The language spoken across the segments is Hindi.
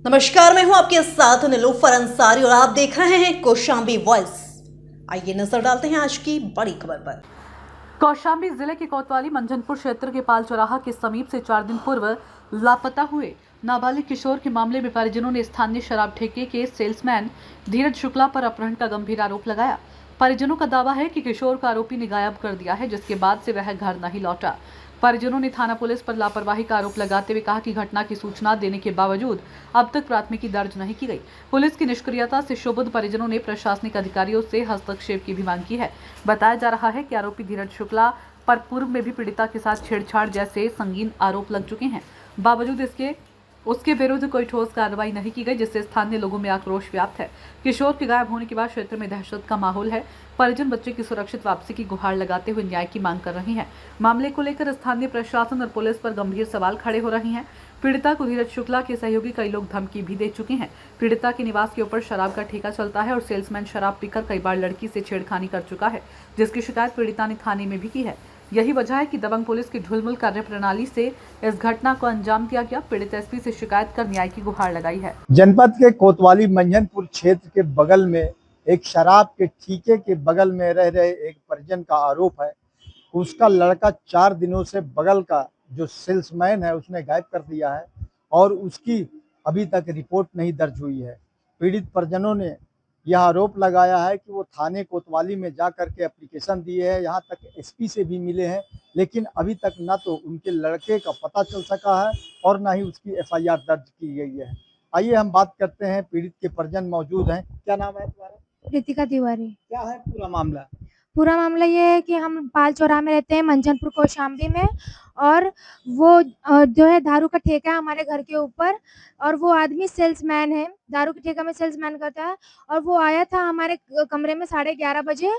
नमस्कार, मैं हूं आपके साथ नीलोफर अंसारी और आप देख रहे हैं कौशाम्बी वॉइस। आइए नजर डालते हैं आज की बड़ी खबर पर। कौशाम्बी जिले के कोतवाली मंझनपुर क्षेत्र के पाल चौराहा के समीप से 4 दिन पूर्व लापता हुए नाबालिग किशोर के मामले में परिजनों ने स्थानीय शराब ठेके के सेल्समैन धीरज शुक्ला पर अपहरण का गंभीर आरोप लगाया। परिजनों का दावा है कि किशोर को आरोपी ने गायब कर दिया है, जिसके बाद से वह घर नहीं लौटा। परिजनों ने थाना पुलिस पर लापरवाही का आरोप लगाते हुए कहा कि घटना की सूचना देने के बावजूद अब तक प्राथमिकी दर्ज नहीं की गई। पुलिस की निष्क्रियता से क्षुब्ध परिजनों ने प्रशासनिक अधिकारियों से हस्तक्षेप की भी मांग की है। बताया जा रहा है कि आरोपी धीरज शुक्ला पर पूर्व में भी पीड़िता के साथ छेड़छाड़ जैसे संगीन आरोप लग चुके हैं। बावजूद उसके विरुद्ध कोई ठोस कार्रवाई नहीं की गई, जिससे स्थानीय लोगों में आक्रोश व्याप्त है। किशोर के गायब होने के बाद क्षेत्र में दहशत का माहौल है। परिजन बच्चे की सुरक्षित वापसी की गुहार लगाते हुए न्याय की मांग कर रही हैं। मामले को लेकर स्थानीय प्रशासन और पुलिस पर गंभीर सवाल खड़े हो रहे हैं। पीड़िता को धीरज शुक्ला के सहयोगी कई लोग धमकी भी दे चुके हैं। पीड़िता के निवास के ऊपर शराब का ठेका चलता है और सेल्समैन शराब पीकर कई बार लड़की से छेड़खानी कर चुका है, जिसकी शिकायत पीड़िता ने थाने में भी की है। यही वजह है कि दबंग पुलिस की ढुलमुल कार्यप्रणाली से इस घटना को अंजाम दिया गया। पीड़ित एसपी से शिकायत कर न्याय की गुहार लगाई है। जनपद के कोतवाली मंझनपुर क्षेत्र के बगल में एक शराब के ठेके के बगल में रह रहे एक परिजन का आरोप है, उसका लड़का 4 दिनों से बगल का जो सेल्समैन है उसने गायब कर दिया है और उसकी अभी तक रिपोर्ट नहीं दर्ज हुई है। पीड़ित परिजनों ने यह आरोप लगाया है कि वो थाने कोतवाली में जा करके एप्लीकेशन दिए हैं, यहाँ तक एसपी से भी मिले हैं, लेकिन अभी तक ना तो उनके लड़के का पता चल सका है और ना ही उसकी एफआईआर दर्ज की गई है। आइए हम बात करते हैं, पीड़ित के परिजन मौजूद हैं। क्या नाम है तुम्हारा? रितिका तिवारी। क्या है पूरा मामला? पूरा मामला ये है कि हम पाल चौराहा में रहते हैं, मंझनपुर कौशाम्बी में, और वो जो है दारू का ठेका है हमारे घर के ऊपर, और वो आदमी सेल्समैन है, दारू के ठेका में सेल्समैन करता है। और वो आया था हमारे कमरे में 11:30 बजे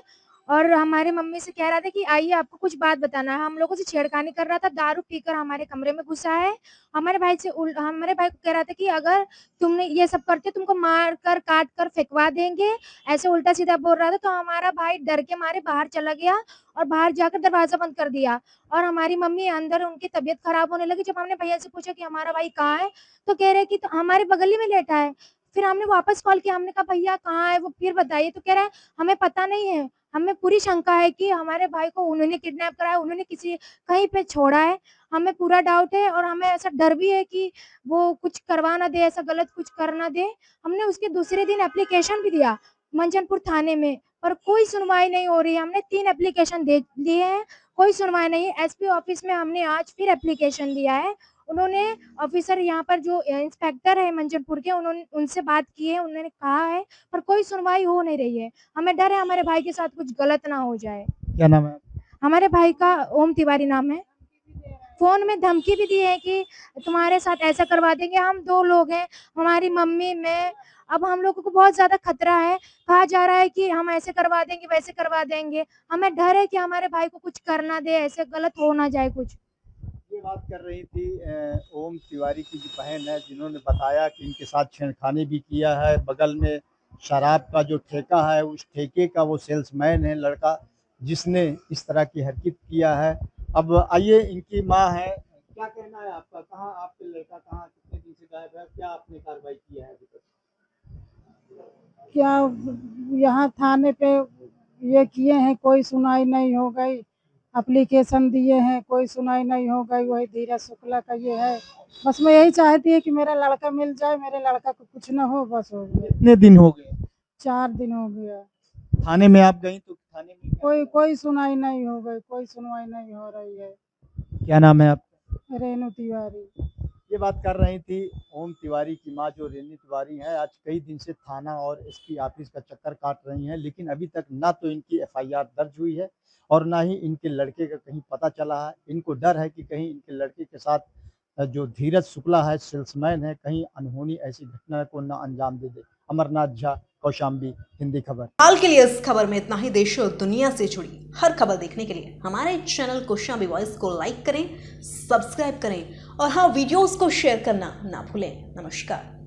और हमारे मम्मी से कह रहा था कि आइए आपको कुछ बात बताना है। हम लोगों से छेड़खानी कर रहा था, दारू पीकर हमारे कमरे में घुसा है। हमारे भाई को कह रहा था कि अगर तुमने ये सब करते तुमको मार कर काट कर फेंकवा देंगे, ऐसे उल्टा सीधा बोल रहा था। तो हमारा भाई डर के मारे बाहर चला गया और बाहर जाकर दरवाजा बंद कर दिया। और हमारी मम्मी अंदर, उनकी तबीयत खराब होने लगी। जब हमने भैया से पूछा कि हमारा भाई कहाँ है, तो कह रहे कि तो हमारे बगल ही में लेटा है। फिर हमने वापस कॉल किया, हमने कहा भैया कहाँ है वो, फिर बताइए। तो कह रहा है हमें पता नहीं है, हमें पूरी शंका है कि हमारे भाई को उन्होंने किडनैप करा है, उन्होंने किसी कहीं पे छोड़ा है। हमें पूरा डाउट है और हमें ऐसा डर भी है कि वो कुछ करवा ना दे, ऐसा गलत कुछ कर ना दे। हमने उसके दूसरे दिन एप्लीकेशन भी दिया मंझनपुर थाने में, पर कोई सुनवाई नहीं हो रही है। हमने 3 एप्लीकेशन दे दिए हैं, कोई सुनवाई नहीं। एसपी ऑफिस में हमने आज फिर एप्लीकेशन दिया है। उन्होंने ऑफिसर यहाँ पर जो इंस्पेक्टर है मंझनपुर के, उन्होंने उनसे बात की है, उन्होंने कहा है, पर कोई सुनवाई हो नहीं रही है। हमें डर है हमारे भाई के साथ कुछ गलत ना हो जाए। क्या नाम है? हमारे भाई का ओम तिवारी नाम है। फोन में धमकी भी दी है कि तुम्हारे साथ ऐसा करवा देंगे। हम 2 लोग हैं, हमारी मम्मी, मैं। अब हम लोगों को बहुत ज्यादा खतरा है। कहा जा रहा है कि हम ऐसे करवा देंगे, वैसे करवा देंगे। हमें डर है कि हमारे भाई को कुछ करना दे, ऐसे गलत हो ना जाए कुछ। ये बात कर रही थी ओम तिवारी की जो बहन है, जिन्होंने बताया कि इनके साथ छेड़खानी भी किया है। बगल में शराब का जो ठेका है, उस ठेके का वो सेल्समैन है लड़का, जिसने इस तरह की हरकत किया है। अब आइए, इनकी माँ है, क्या कहना है आपका? कहाँ आपके लड़का, कहाँ कितने दिन से गायब है? क्या आपने कार्रवाई किया है अभी तक? क्या यहाँ थाने पे ये किए हैं, कोई सुनाई नहीं हो गई। एप्लीकेशन दिए हैं, कोई सुनाई नहीं हो गई। वही धीरज शुक्ला का ये है। बस मैं यही चाहती है कि मेरा लड़का मिल जाए, मेरे लड़का को कुछ ना हो, बस हो गया। कितने दिन हो गए? 4 दिन हो गया। थाने में आप गई तो थाने में कोई सुनाई नहीं हो गई, कोई सुनवाई नहीं हो रही है। क्या नाम है आपका? रेणु तिवारी। ये बात कर रही थी ओम तिवारी की मां, जो रेणु तिवारी है। आज कई दिन से थाना और एसपी ऑफिस का चक्कर काट रही हैं, लेकिन अभी तक ना तो इनकी एफआईआर दर्ज हुई है और ना ही इनके लड़के का कहीं पता चला है। इनको डर है कि कहीं इनके लड़के के साथ जो धीरज शुक्ला है, सेल्समैन है, कहीं अनहोनी ऐसी घटना को ना अंजाम दे दे। अमरनाथ झा, कौशाम्बी, हिंदी खबर। हाल के लिए इस खबर में इतना ही। देश और दुनिया से जुड़ी हर खबर देखने के लिए हमारे चैनल कौशाम्बी वॉइस को लाइक करें, सब्सक्राइब करें और हाँ, वीडियोस को शेयर करना ना भूलें। नमस्कार।